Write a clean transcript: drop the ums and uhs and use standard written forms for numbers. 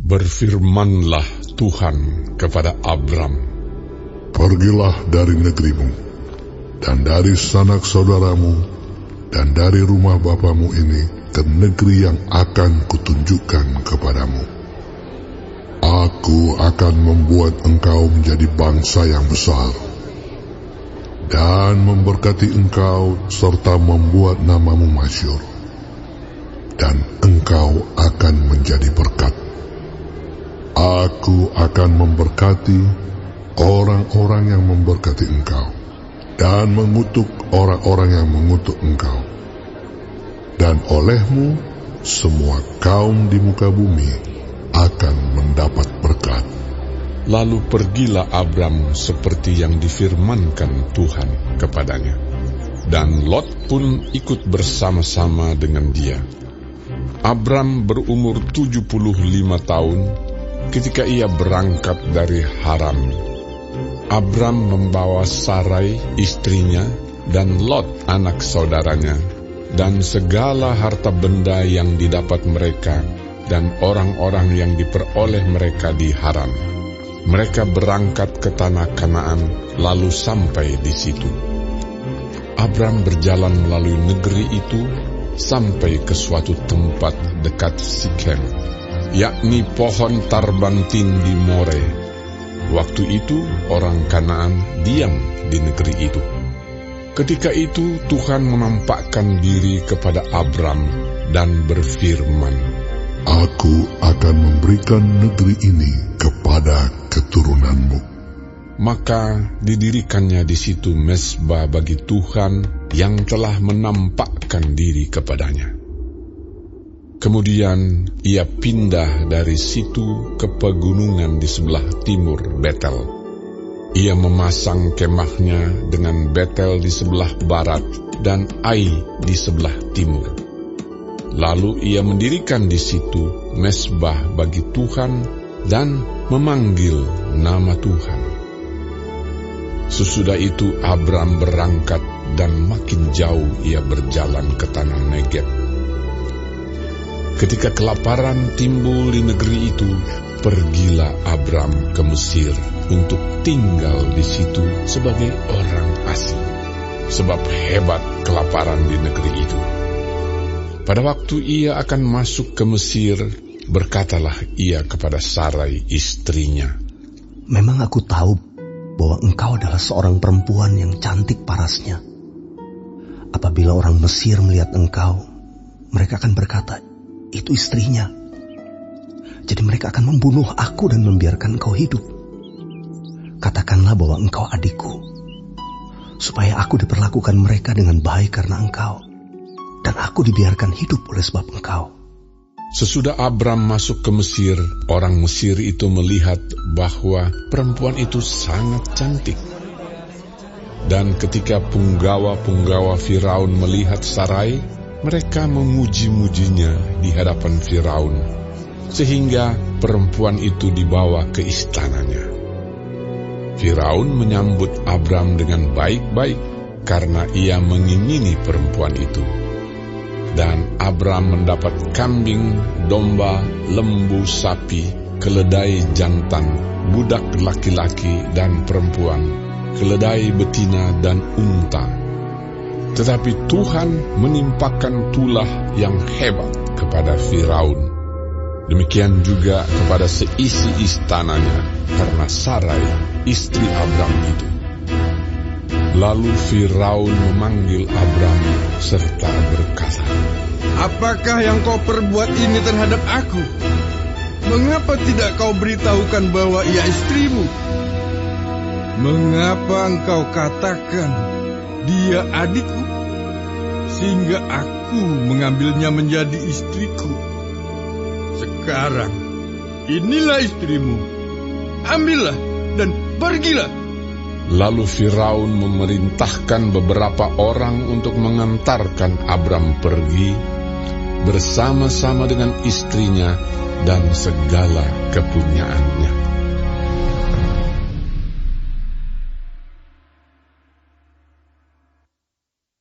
Berfirmanlah Tuhan kepada Abram, "Pergilah dari negerimu, dan dari sanak saudaramu, dan dari rumah bapamu ini ke negeri yang akan kutunjukkan kepadamu. Aku akan membuat engkau menjadi bangsa yang besar, dan memberkati engkau serta membuat namamu masyhur, dan engkau akan menjadi berkat. Aku akan memberkati orang-orang yang memberkati engkau, dan mengutuk orang-orang yang mengutuk engkau. Dan olehmu semua kaum di muka bumi akan mendapat berkat." Lalu pergilah Abram seperti yang difirmankan Tuhan kepadanya, dan Lot pun ikut bersama-sama dengan dia. Abram berumur 75 tahun ketika ia berangkat dari Haran. Abram membawa Sarai istrinya dan Lot anak saudaranya, dan segala harta benda yang didapat mereka dan orang-orang yang diperoleh mereka di Haran. Mereka berangkat ke tanah Kanaan, lalu sampai di situ. Abram berjalan melalui negeri itu sampai ke suatu tempat dekat Sikem, yakni pohon tarbantin di More. Waktu itu orang Kanaan diam di negeri itu. Ketika itu Tuhan menampakkan diri kepada Abram dan berfirman, "Aku akan memberikan negeri ini kepada keturunanmu." Maka didirikannya di situ mezbah bagi Tuhan yang telah menampakkan diri kepadanya. Kemudian ia pindah dari situ ke pegunungan di sebelah timur Betel. Ia memasang kemahnya dengan Betel di sebelah barat dan Ai di sebelah timur. Lalu ia mendirikan di situ mezbah bagi Tuhan dan memanggil nama Tuhan. Sesudah itu Abram berangkat dan makin jauh ia berjalan ke tanah Negeb. Ketika kelaparan timbul di negeri itu, pergilah Abram ke Mesir untuk tinggal di situ sebagai orang asing, sebab hebat kelaparan di negeri itu. Pada waktu ia akan masuk ke Mesir, berkatalah ia kepada Sarai istrinya, "Memang aku tahu bahwa engkau adalah seorang perempuan yang cantik parasnya. Apabila orang Mesir melihat engkau, mereka akan berkata, 'Itu istrinya.' Jadi mereka akan membunuh aku dan membiarkan engkau hidup. Katakanlah bahwa engkau adikku, supaya aku diperlakukan mereka dengan baik karena engkau, dan aku dibiarkan hidup oleh sebab engkau." Sesudah Abram masuk ke Mesir, orang Mesir itu melihat bahwa perempuan itu sangat cantik. Dan ketika punggawa-punggawa Firaun melihat Sarai, mereka memuji-mujinya di hadapan Firaun, sehingga perempuan itu dibawa ke istananya. Firaun menyambut Abram dengan baik-baik karena ia mengingini perempuan itu. Dan Abram mendapat kambing, domba, lembu, sapi, keledai jantan, budak laki-laki dan perempuan, keledai betina dan unta. Tetapi Tuhan menimpakan tulah yang hebat kepada Firaun. Demikian juga kepada seisi istananya karena Sarai, istri Abram itu. Lalu Firaun memanggil Abram serta berkata, "Apakah yang kau perbuat ini terhadap aku? Mengapa tidak kau beritahukan bahwa ia istrimu? Mengapa engkau katakan dia adikku, sehingga aku mengambilnya menjadi istriku? Sekarang inilah istrimu, ambillah dan pergilah." Lalu Firaun memerintahkan beberapa orang untuk mengantarkan Abram pergi bersama-sama dengan istrinya dan segala kepunyaannya.